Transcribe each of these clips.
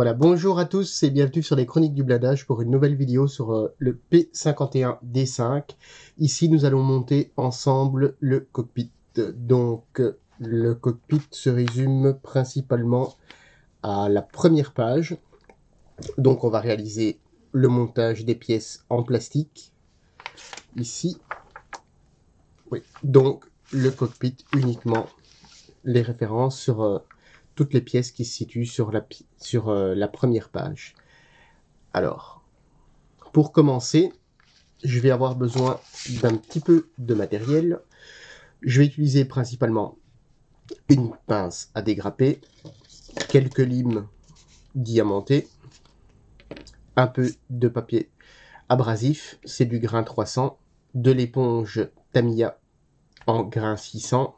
Voilà, bonjour à tous et bienvenue sur les Chroniques du Bladage pour une nouvelle vidéo sur le P51D5. Ici, nous allons monter ensemble le cockpit. Donc, le cockpit se résume principalement à la première page. Donc, on va réaliser le montage des pièces en plastique. Ici, oui. Donc, le cockpit uniquement, les références sur toutes les pièces qui se situent sur la première page. Alors, pour commencer, je vais avoir besoin d'un petit peu de matériel. Je vais utiliser principalement une pince à dégrapper, quelques limes diamantés, un peu de papier abrasif, c'est du grain 300, de l'éponge Tamiya en grain 600,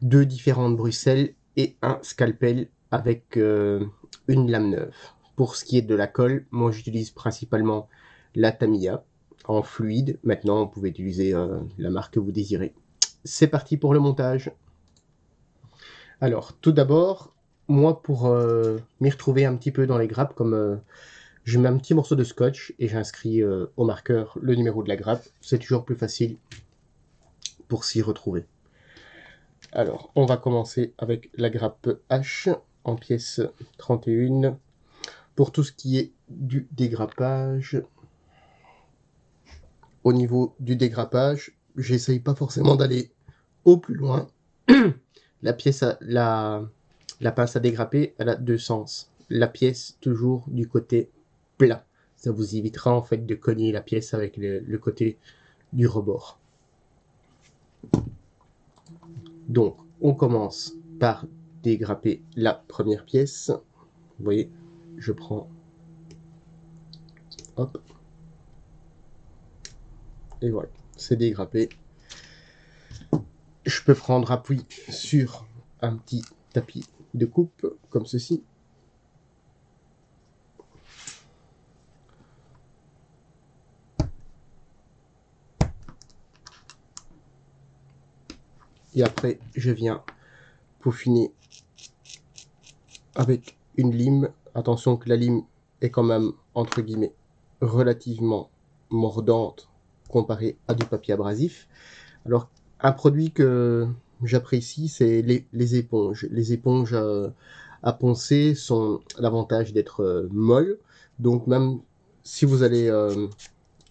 deux différentes Bruxelles et un scalpel avec une lame neuve. Pour ce qui est de la colle, moi j'utilise principalement la Tamiya en fluide. Maintenant, vous pouvez utiliser la marque que vous désirez. C'est parti pour le montage. Alors, tout d'abord, moi pour m'y retrouver un petit peu dans les grappes, comme je mets un petit morceau de scotch et j'inscris au marqueur le numéro de la grappe. C'est toujours plus facile pour s'y retrouver. Alors, on va commencer avec la grappe H en pièce 31. Pour tout ce qui est du dégrappage, au niveau du dégrappage, j'essaye pas forcément d'aller au plus loin. La pince à dégrapper, elle a deux sens. La pièce toujours du côté plat. Ça vous évitera en fait de cogner la pièce avec le côté du rebord. Donc, on commence par dégrapper la première pièce. Vous voyez, je prends, hop, et voilà, c'est dégrappé. Je peux prendre appui sur un petit tapis de coupe, comme ceci. Et après, je viens peaufiner avec une lime. Attention que la lime est quand même, entre guillemets, relativement mordante comparée à du papier abrasif. Alors, un produit que j'apprécie, c'est les éponges. Les éponges à poncer sont l'avantage d'être molles. Donc, même si vous allez...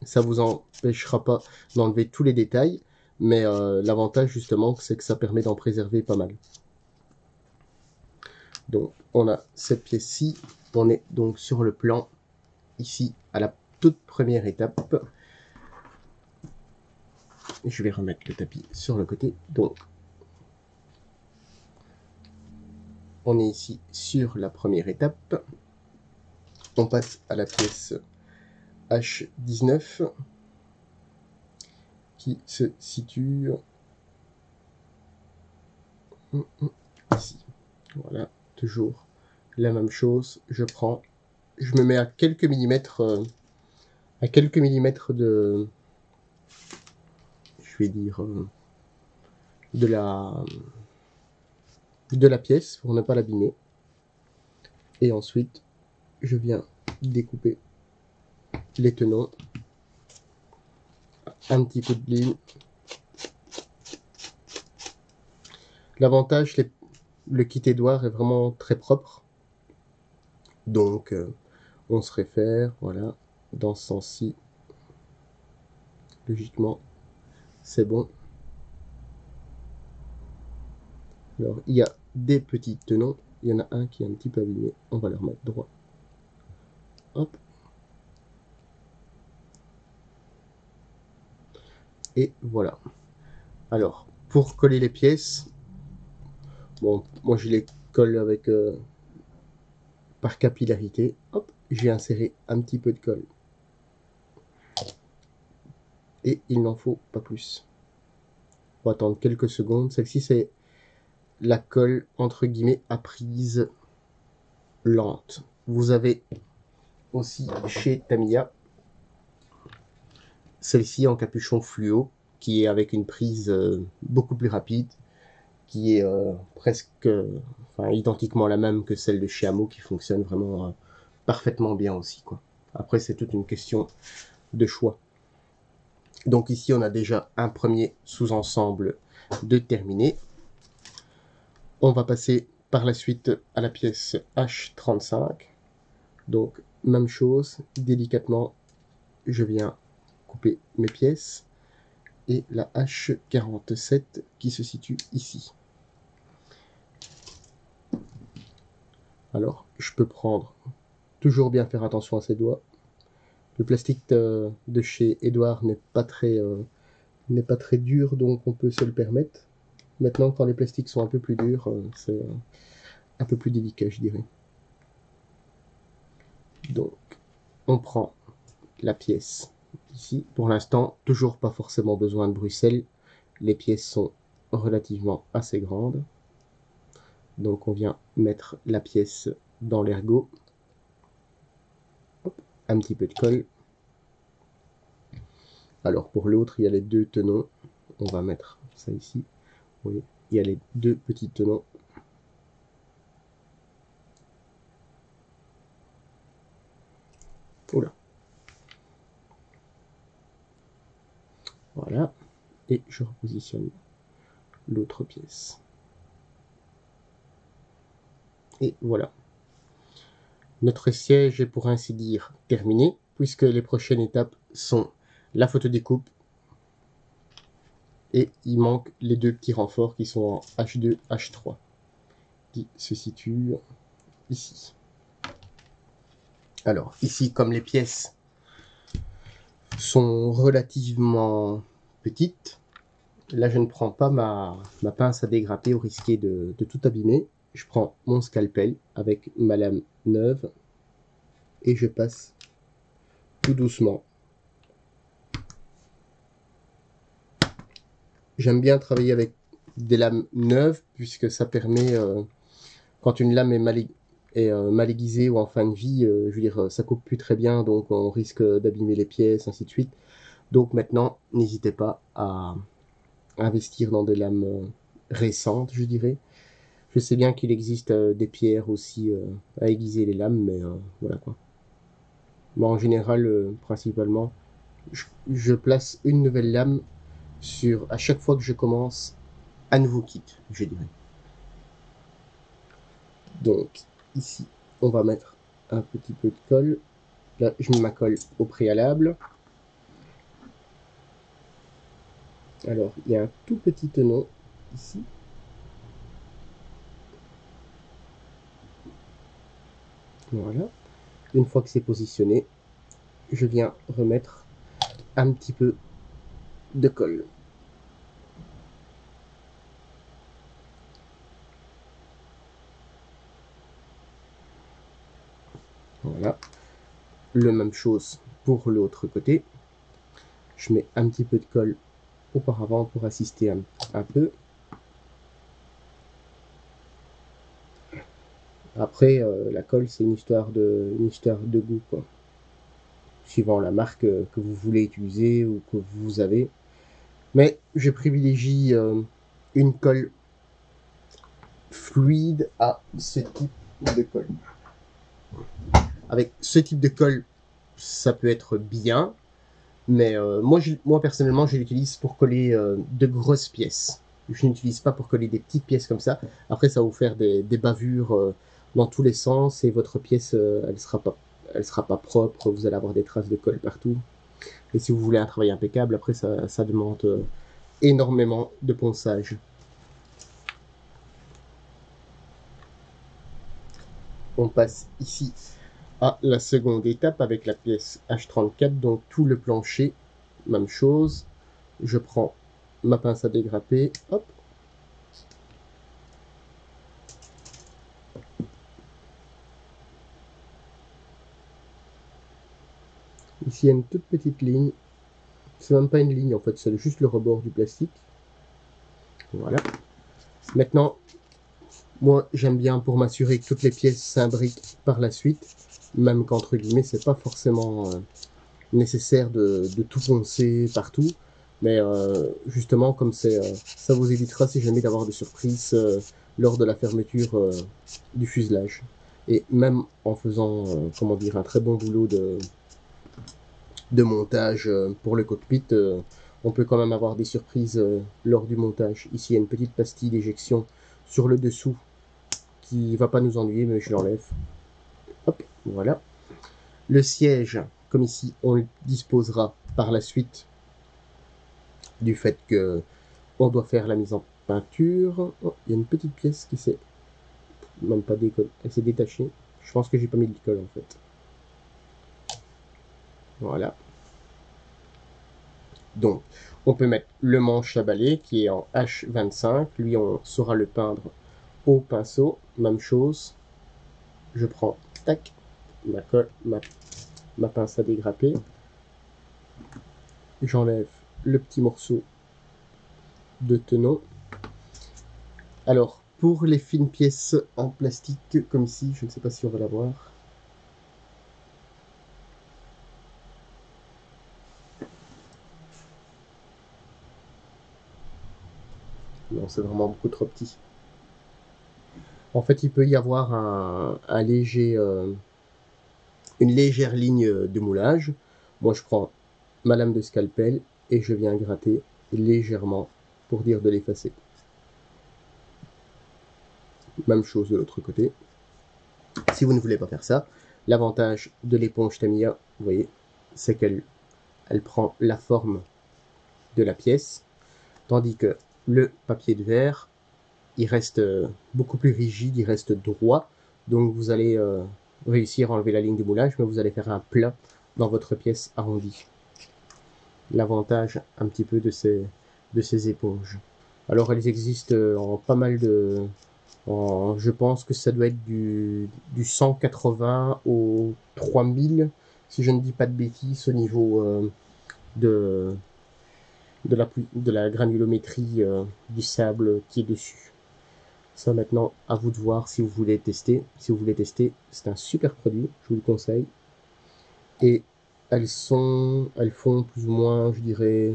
ça vous empêchera pas d'enlever tous les détails. Mais l'avantage, justement, c'est que ça permet d'en préserver pas mal. Donc, on a cette pièce-ci. On est donc sur le plan, ici, à la toute première étape. Je vais remettre le tapis sur le côté. Donc, on est ici sur la première étape. On passe à la pièce H19 qui se situe ici. Voilà, toujours la même chose. Je me mets à quelques millimètres de, je vais dire, de la pièce pour ne pas l'abîmer. Et ensuite, je viens découper les tenons. Un petit peu de lime. L'avantage, le kit Édouard est vraiment très propre. Donc, on se réfère, voilà, dans ce sens-ci. Logiquement, c'est bon. Alors, il y a des petits tenons. Il y en a un qui est un petit peu abîmé. On va le remettre droit. Hop. Et voilà. Alors, pour coller les pièces, bon, moi je les colle avec par capillarité. Hop, j'ai inséré un petit peu de colle. Et il n'en faut pas plus. On va attendre quelques secondes. Celle-ci, c'est la colle, entre guillemets, à prise lente. Vous avez aussi chez Tamiya celle-ci en capuchon fluo, qui est avec une prise beaucoup plus rapide qui est presque enfin, identiquement la même que celle de chez Hamo, qui fonctionne vraiment parfaitement bien aussi, quoi. Après, c'est toute une question de choix. Donc ici, on a déjà un premier sous-ensemble de terminé. On va passer par la suite à la pièce H35. Donc, même chose, délicatement, je viens couper mes pièces. Et la H47 qui se situe ici. Alors, je peux prendre, toujours bien faire attention à ses doigts. Le plastique de chez Edouard n'est pas très dur, donc on peut se le permettre. Maintenant, quand les plastiques sont un peu plus durs, c'est un peu plus délicat, je dirais. Donc, on prend la pièce ici. Pour l'instant, toujours pas forcément besoin de Bruxelles. Les pièces sont relativement assez grandes. Donc, on vient mettre la pièce dans l'ergot. Un petit peu de colle. Alors, pour l'autre, il y a les deux tenons. On va mettre ça ici. Vous voyez, il y a les deux petits tenons. Oula. Voilà. Et je repositionne l'autre pièce. Et voilà. Notre siège est pour ainsi dire terminé, puisque les prochaines étapes sont la photo découpe et il manque les deux petits renforts qui sont en H2, H3, qui se situent ici. Alors, ici, comme les pièces sont relativement petites, là, je ne prends pas ma pince à dégrapper au risque de tout abîmer. Je prends mon scalpel avec ma lame neuve et je passe tout doucement. J'aime bien travailler avec des lames neuves puisque ça permet, quand une lame est mal aiguisée ou en fin de vie, je veux dire, ça coupe plus très bien, donc on risque d'abîmer les pièces, ainsi de suite. Donc maintenant, n'hésitez pas à investir dans des lames récentes, je dirais. Je sais bien qu'il existe des pierres aussi à aiguiser les lames, mais voilà quoi. Moi, en général, principalement, je place une nouvelle lame à chaque fois que je commence un nouveau kit, je dirais. Donc, ici, on va mettre un petit peu de colle. Là, je mets ma colle au préalable. Alors, il y a un tout petit tenon ici. Voilà. Une fois que c'est positionné, je viens remettre un petit peu de colle. Voilà. La même chose pour l'autre côté. Je mets un petit peu de colle auparavant pour assister un peu. Après, la colle, c'est une histoire de goût, quoi. Suivant la marque que vous voulez utiliser ou que vous avez. Mais je privilégie une colle fluide à ce type de colle. Avec ce type de colle, ça peut être bien, mais moi personnellement, je l'utilise pour coller de grosses pièces. Je n'utilise pas pour coller des petites pièces comme ça. Après, ça va vous faire des bavures dans tous les sens et votre pièce, elle sera pas propre. Vous allez avoir des traces de colle partout. Et si vous voulez un travail impeccable, après, ça demande énormément de ponçage. On passe ici à la seconde étape avec la pièce H34, donc tout le plancher, même chose. Je prends ma pince à dégrapper, hop. Ici, il y a une toute petite ligne. C'est même pas une ligne en fait, c'est juste le rebord du plastique. Voilà. Maintenant, moi j'aime bien pour m'assurer que toutes les pièces s'imbriquent par la suite, même qu'entre guillemets, c'est pas forcément nécessaire de tout poncer partout. Mais justement, comme ça vous évitera si jamais d'avoir des surprises lors de la fermeture du fuselage. Et même en faisant, comment dire, un très bon boulot de montage pour le cockpit, on peut quand même avoir des surprises lors du montage. Ici, il y a une petite pastille d'éjection sur le dessous qui va pas nous ennuyer, mais je l'enlève. Hop, voilà. Le siège, comme ici, on le disposera par la suite du fait que on doit faire la mise en peinture. Oh, il y a une petite pièce qui s'est même pas décollée, elle s'est détachée. Je pense que j'ai pas mis de colle en fait. Voilà. Donc, on peut mettre le manche à balai qui est en H25. Lui, on saura le peindre au pinceau. Même chose. Je prends, tac, ma colle, ma pince à dégrapper. J'enlève le petit morceau de tenon. Alors, pour les fines pièces en plastique, comme ici, je ne sais pas si on va la voir. Non, c'est vraiment beaucoup trop petit. En fait, il peut y avoir un léger, une légère ligne de moulage. Moi, je prends ma lame de scalpel et je viens gratter légèrement pour dire de l'effacer. Même chose de l'autre côté. Si vous ne voulez pas faire ça, l'avantage de l'éponge Tamiya, vous voyez, c'est qu'elle prend la forme de la pièce, tandis que le papier de verre, il reste beaucoup plus rigide, il reste droit, donc vous allez réussir à enlever la ligne de moulage, mais vous allez faire un plat dans votre pièce arrondie. L'avantage un petit peu de ces éponges. Alors elles existent en pas mal de... je pense que ça doit être du 180 au 3000, si je ne dis pas de bêtises, au niveau de la granulométrie du sable qui est dessus. Ça maintenant, à vous de voir si vous voulez tester. Si vous voulez tester, c'est un super produit, je vous le conseille. Et elles font plus ou moins, je dirais,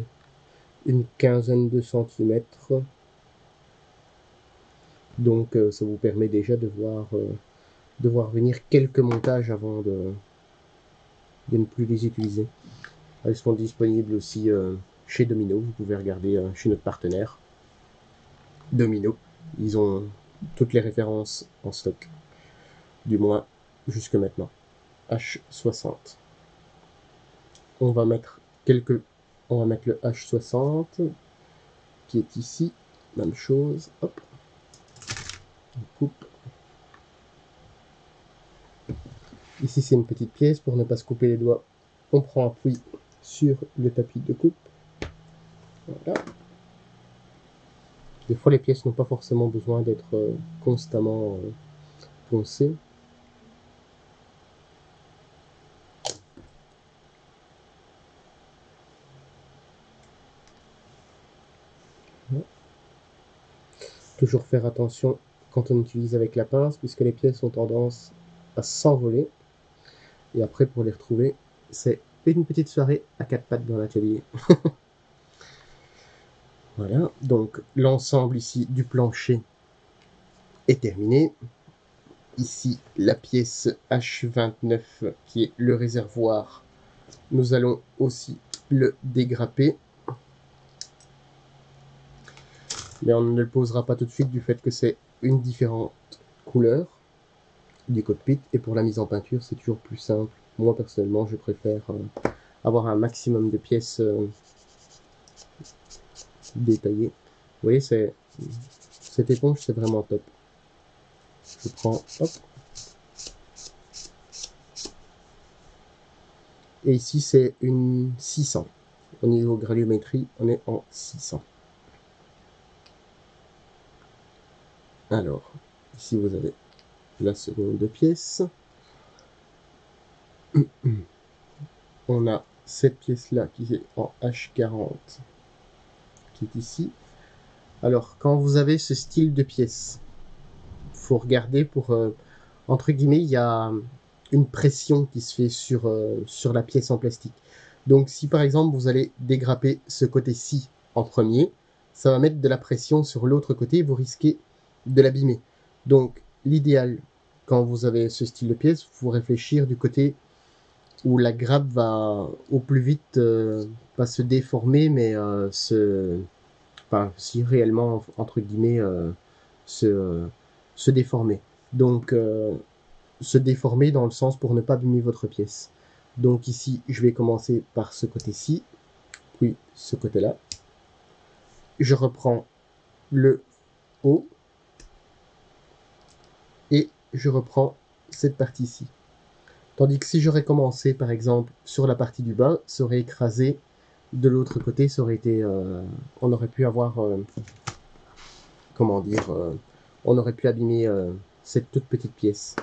une quinzaine de centimètres. Donc ça vous permet déjà de voir venir quelques montages avant de ne plus les utiliser. Elles sont disponibles aussi chez Domino, vous pouvez regarder chez notre partenaire Domino. Ils ont toutes les références en stock, du moins jusque maintenant. H60. On va mettre le H60 qui est ici, même chose, hop, on coupe. Ici c'est une petite pièce, pour ne pas se couper les doigts, on prend appui sur le tapis de coupe. Voilà. Des fois les pièces n'ont pas forcément besoin d'être constamment poncées. Toujours faire attention quand on utilise avec la pince, puisque les pièces ont tendance à s'envoler. Et après, pour les retrouver, c'est une petite soirée à quatre pattes dans l'atelier. Voilà, donc l'ensemble ici du plancher est terminé. Ici, la pièce H29 qui est le réservoir. Nous allons aussi le dégrapper. Mais on ne le posera pas tout de suite du fait que c'est une différente couleur du cockpit. Et pour la mise en peinture, c'est toujours plus simple. Moi, personnellement, je préfère avoir un maximum de pièces détaillées. Vous voyez, cette éponge, c'est vraiment top. Je prends, hop. Et ici, c'est une 600. Au niveau granulométrie, on est en 600. Alors, ici, vous avez la seconde pièce. On a cette pièce-là qui est en H40, qui est ici. Alors, quand vous avez ce style de pièce, faut regarder pour... entre guillemets, il y a une pression qui se fait sur la pièce en plastique. Donc si par exemple vous allez dégrapper ce côté-ci en premier, ça va mettre de la pression sur l'autre côté et vous risquez de l'abîmer. Donc l'idéal, quand vous avez ce style de pièce, il faut réfléchir du côté où la grappe va au plus vite, pas se déformer, mais enfin, si réellement, entre guillemets, se déformer. Donc, se déformer dans le sens pour ne pas abîmer votre pièce. Donc ici, je vais commencer par ce côté-ci, puis ce côté-là. Je reprends le haut et je reprends cette partie-ci. Tandis que si j'aurais commencé, par exemple, sur la partie du bas, ça aurait écrasé de l'autre côté, ça aurait été... on aurait pu avoir... comment dire on aurait pu abîmer cette toute petite pièce.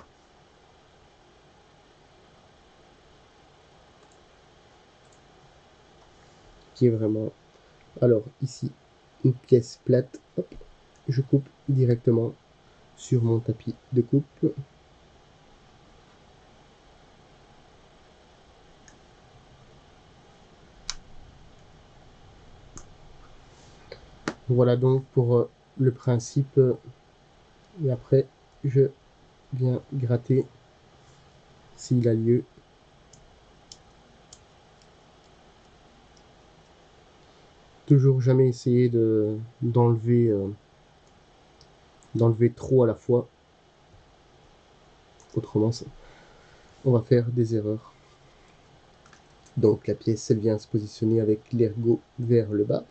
Qui est vraiment... Alors, ici, une pièce plate. Hop, je coupe directement sur mon tapis de coupe. Voilà donc pour le principe. Et après, je viens gratter s'il a lieu. Toujours jamais essayer d'enlever trop à la fois. Autrement, on va faire des erreurs. Donc la pièce, elle vient se positionner avec l'ergot vers le bas,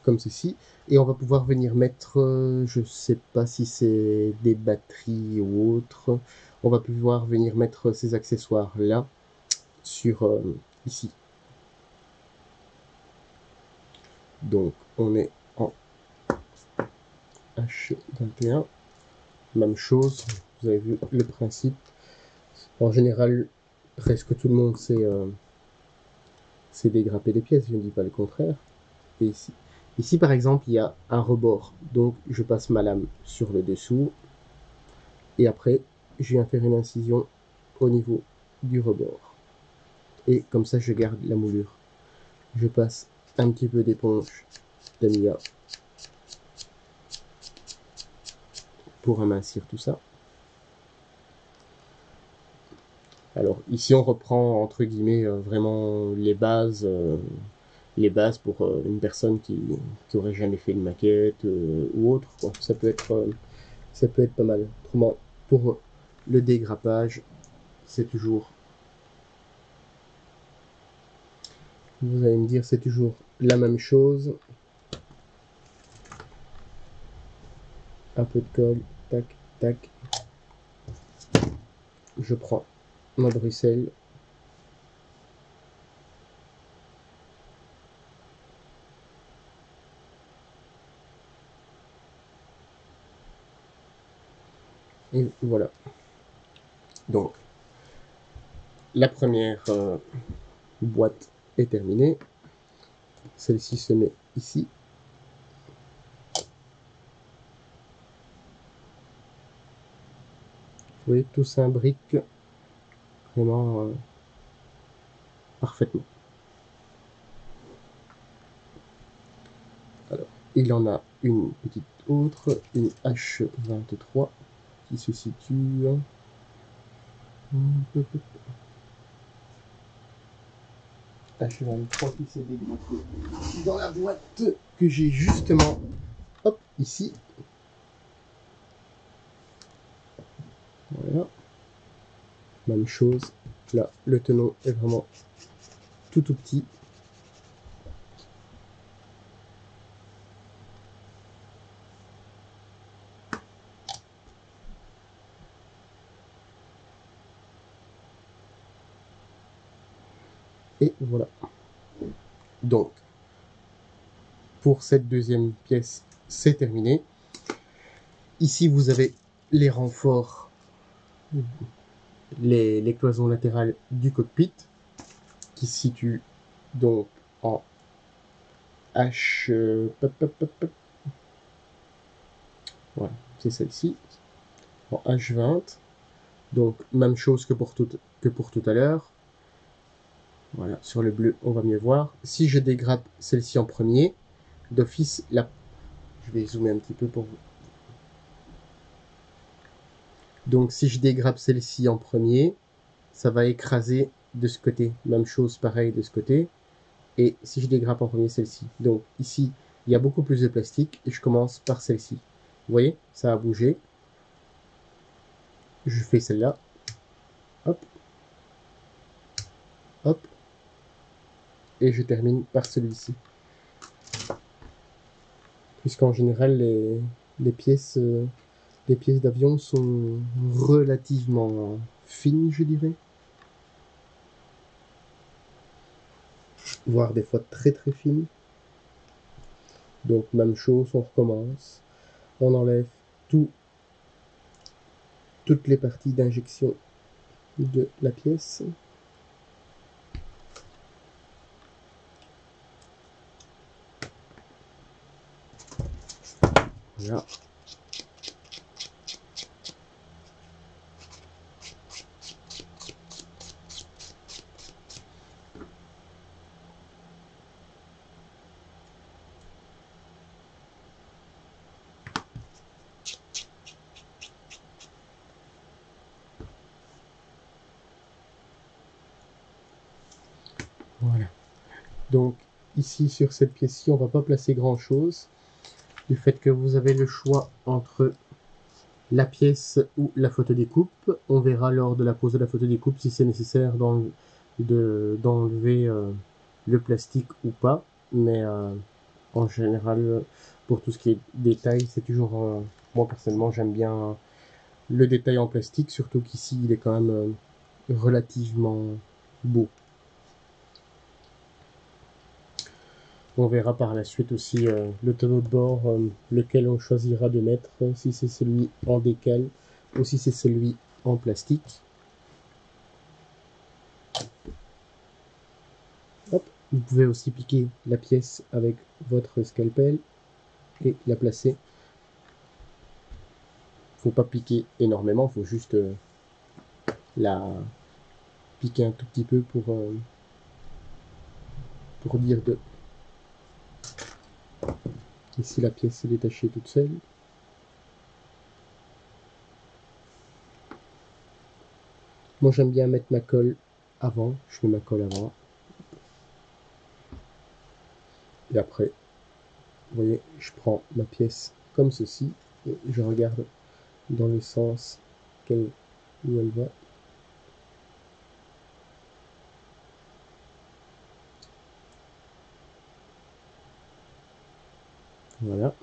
comme ceci. Et on va pouvoir venir mettre, je sais pas si c'est des batteries ou autre, on va pouvoir venir mettre ces accessoires là, sur ici. Donc on est en H21, même chose, vous avez vu le principe. En général, presque tout le monde sait dégrapper les pièces, je ne dis pas le contraire. Et ici, par exemple, il y a un rebord. Donc, je passe ma lame sur le dessous. Et après, je viens faire une incision au niveau du rebord. Et comme ça, je garde la moulure. Je passe un petit peu d'éponge Tamiya pour amincir tout ça. Alors, ici, on reprend, entre guillemets, vraiment les bases pour une personne qui aurait jamais fait une maquette ou autre, quoi. Ça peut être pas mal. Autrement, pour le dégrappage, c'est toujours, vous allez me dire, c'est toujours la même chose. Un peu de colle, tac, tac. Je prends ma Bruxelles. Et voilà. Donc, la première boîte est terminée. Celle-ci se met ici. Vous voyez, tout s'imbrique vraiment parfaitement. Alors, il en a une petite autre, une H23 qui se situe H23 qui s'est dégrappé dans la boîte que j'ai justement, hop, ici. Voilà. Même chose. Là, le tenon est vraiment tout petit. Et voilà. Donc, pour cette deuxième pièce, c'est terminé. Ici, vous avez les renforts, les cloisons latérales du cockpit, qui se situent donc en H... voilà, c'est celle-ci, en H20. Donc, même chose que pour tout à l'heure. Voilà, sur le bleu, on va mieux voir. Si je dégrade celle-ci en premier, d'office, je vais zoomer un petit peu pour vous. Donc, si je dégrappe celle-ci en premier, ça va écraser de ce côté. Même chose, pareil, de ce côté. Et si je dégrappe en premier celle-ci. Donc, ici, il y a beaucoup plus de plastique et je commence par celle-ci. Vous voyez, ça a bougé. Je fais celle-là. Hop. Hop. Et je termine par celui-ci. Puisqu'en général, les pièces d'avion sont relativement fines, je dirais. Voire des fois très très fines. Donc même chose, on recommence. On enlève toutes les parties d'injection de la pièce. Voilà. Voilà. Donc ici sur cette pièce-ci, on va pas placer grand-chose. Du fait que vous avez le choix entre la pièce ou la photo découpe. On verra lors de la pose de la photo découpe si c'est nécessaire d'enlever le plastique ou pas. Mais en général, pour tout ce qui est détail, c'est toujours... moi personnellement, j'aime bien le détail en plastique, surtout qu'ici, il est quand même relativement beau. On verra par la suite aussi le tableau de bord, lequel on choisira de mettre, si c'est celui en décal ou si c'est celui en plastique. Hop. Vous pouvez aussi piquer la pièce avec votre scalpel et la placer. Faut pas piquer énormément, faut juste la piquer un tout petit peu pour dire de... Ici la pièce est détachée toute seule. Moi j'aime bien mettre ma colle avant, je mets ma colle avant. Et après, vous voyez, je prends ma pièce comme ceci et je regarde dans le sens où elle va. Voilà.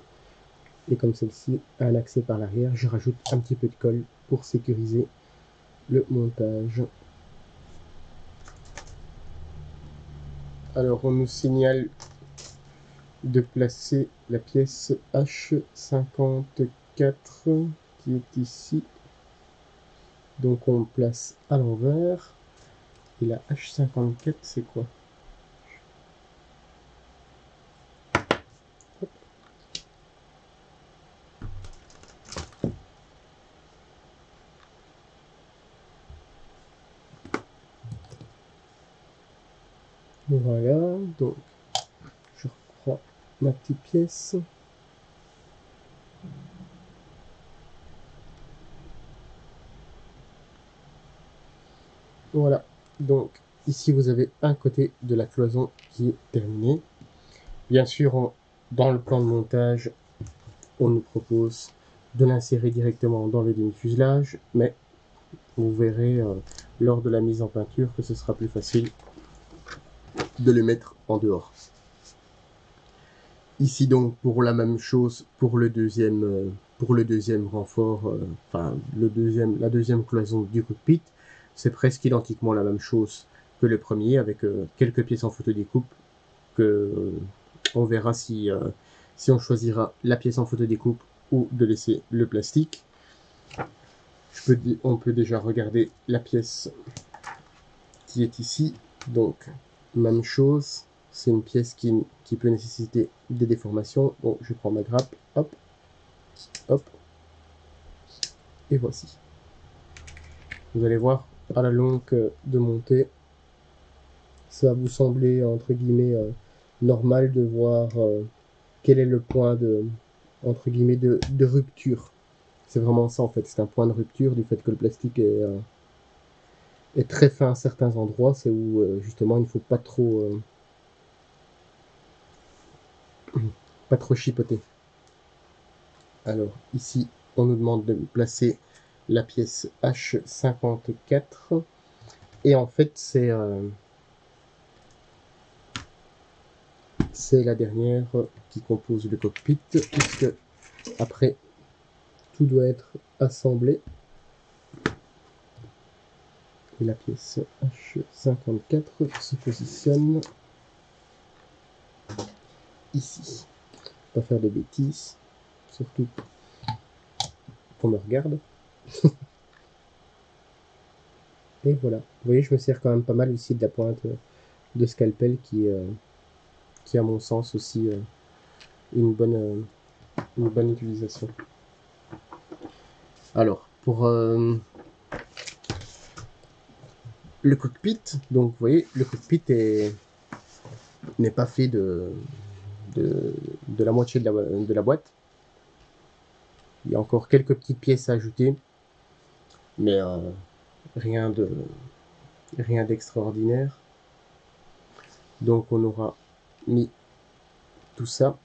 Et comme celle-ci a un accès par l'arrière, je rajoute un petit peu de colle pour sécuriser le montage. Alors on nous signale de placer la pièce H54 qui est ici. Donc on place à l'envers. Et la H54 c'est quoi? Voilà, donc je reprends ma petite pièce. Voilà, donc ici vous avez un côté de la cloison qui est terminé. Bien sûr, dans le plan de montage, on nous propose de l'insérer directement dans le demi-fuselage, mais vous verrez lors de la mise en peinture que ce sera plus facile de le mettre en dehors. Ici donc pour la même chose pour le deuxième renfort, enfin la deuxième cloison du cockpit, c'est presque identiquement la même chose que le premier avec quelques pièces en photodécoupe que on verra si on choisira la pièce en photodécoupe ou de laisser le plastique. On peut déjà regarder la pièce qui est ici, donc même chose. C'est une pièce qui peut nécessiter des déformations. Donc je prends ma grappe, hop, hop, et voici. Vous allez voir à la longue de montée, ça va vous sembler, entre guillemets, normal de voir quel est le point de, entre guillemets, de rupture. C'est vraiment ça en fait, c'est un point de rupture du fait que le plastique est très fin à certains endroits, c'est où justement il ne faut pas trop chipoter. Alors ici on nous demande de placer la pièce H54 et en fait c'est la dernière qui compose le cockpit, puisque après tout doit être assemblé. Et la pièce H54 se positionne ici. Pas faire de bêtises, surtout qu'on me regarde. Et voilà, vous voyez, je me sers quand même pas mal ici de la pointe de scalpel qui à mon sens aussi une bonne utilisation. Alors, pour le cockpit, donc vous voyez, le cockpit n'est pas fait de la moitié de la boîte. Il y a encore quelques petites pièces à ajouter, mais rien d'extraordinaire. Donc on aura mis tout ça.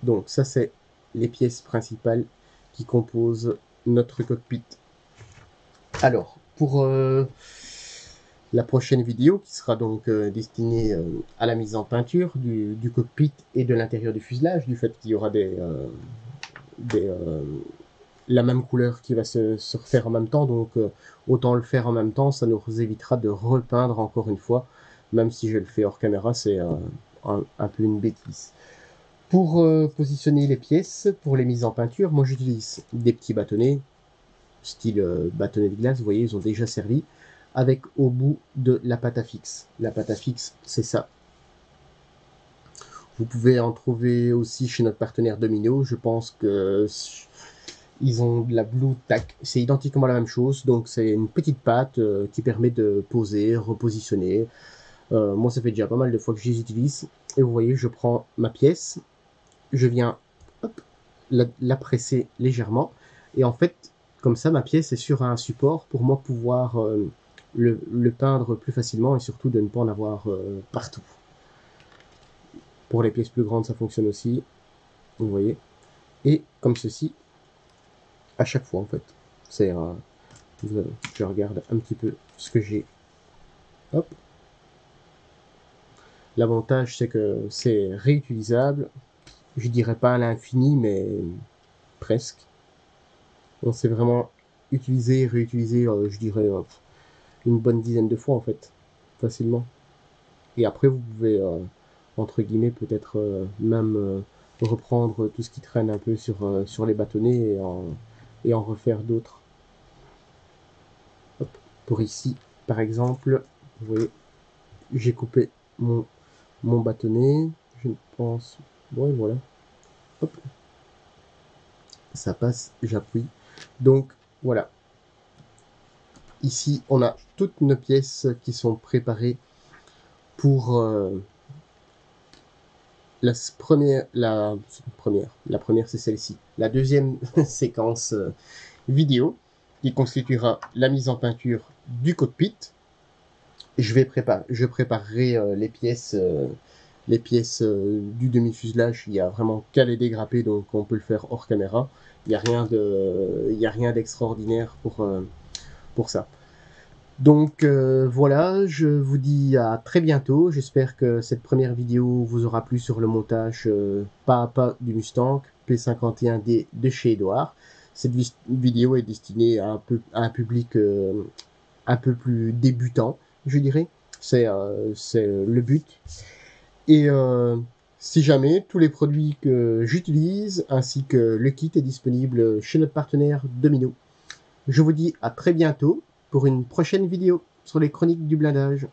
Donc ça c'est les pièces principales qui composent notre cockpit. Alors pour la prochaine vidéo qui sera donc destinée à la mise en peinture du cockpit et de l'intérieur du fuselage, du fait qu'il y aura la même couleur qui va se refaire en même temps, donc autant le faire en même temps, ça nous évitera de repeindre encore une fois, même si je le fais hors caméra, c'est un peu une bêtise. Pour positionner les pièces, pour les mises en peinture, moi j'utilise des petits bâtonnets, style bâtonnet de glace, vous voyez, ils ont déjà servi, avec au bout de la pâte à fixe. La pâte à fixe, c'est ça. Vous pouvez en trouver aussi chez notre partenaire Domino, je pense que ils ont de la Blue Tack, c'est identiquement la même chose, donc c'est une petite pâte qui permet de poser, repositionner. Moi ça fait déjà pas mal de fois que je les utilise, et vous voyez, je prends ma pièce, je viens hop, la presser légèrement, et en fait, comme ça, ma pièce est sur un support pour moi pouvoir le peindre plus facilement, et surtout de ne pas en avoir partout. Pour les pièces plus grandes, ça fonctionne aussi, vous voyez, et comme ceci, à chaque fois en fait. C'est je regarde un petit peu ce que j'ai. Hop. L'avantage c'est que c'est réutilisable. Je dirais pas à l'infini, mais presque. On sait vraiment utiliser et réutiliser, je dirais une bonne dizaine de fois en fait, facilement. Et après vous pouvez entre guillemets peut-être même reprendre tout ce qui traîne un peu sur les bâtonnets et en refaire d'autres. Pour ici, par exemple, vous voyez, j'ai coupé mon bâtonnet, je pense, ouais, voilà, hop, ça passe, j'appuie, donc voilà. Ici, on a toutes nos pièces qui sont préparées pour la première c'est celle-ci. La deuxième séquence vidéo qui constituera la mise en peinture du cockpit. Je préparerai les pièces du demi-fuselage. Il y a vraiment qu'à les dégrapper, donc on peut le faire hors caméra. Il n'y a rien d'extraordinaire pour ça. Donc voilà, je vous dis à très bientôt. J'espère que cette première vidéo vous aura plu sur le montage pas à pas du Mustang P51D de chez Edouard. Cette vidéo est destinée à un public un peu plus débutant, je dirais. C'est le but. Et si jamais tous les produits que j'utilise ainsi que le kit est disponible chez notre partenaire Domino. Je vous dis à très bientôt pour une prochaine vidéo sur les chroniques du blindage.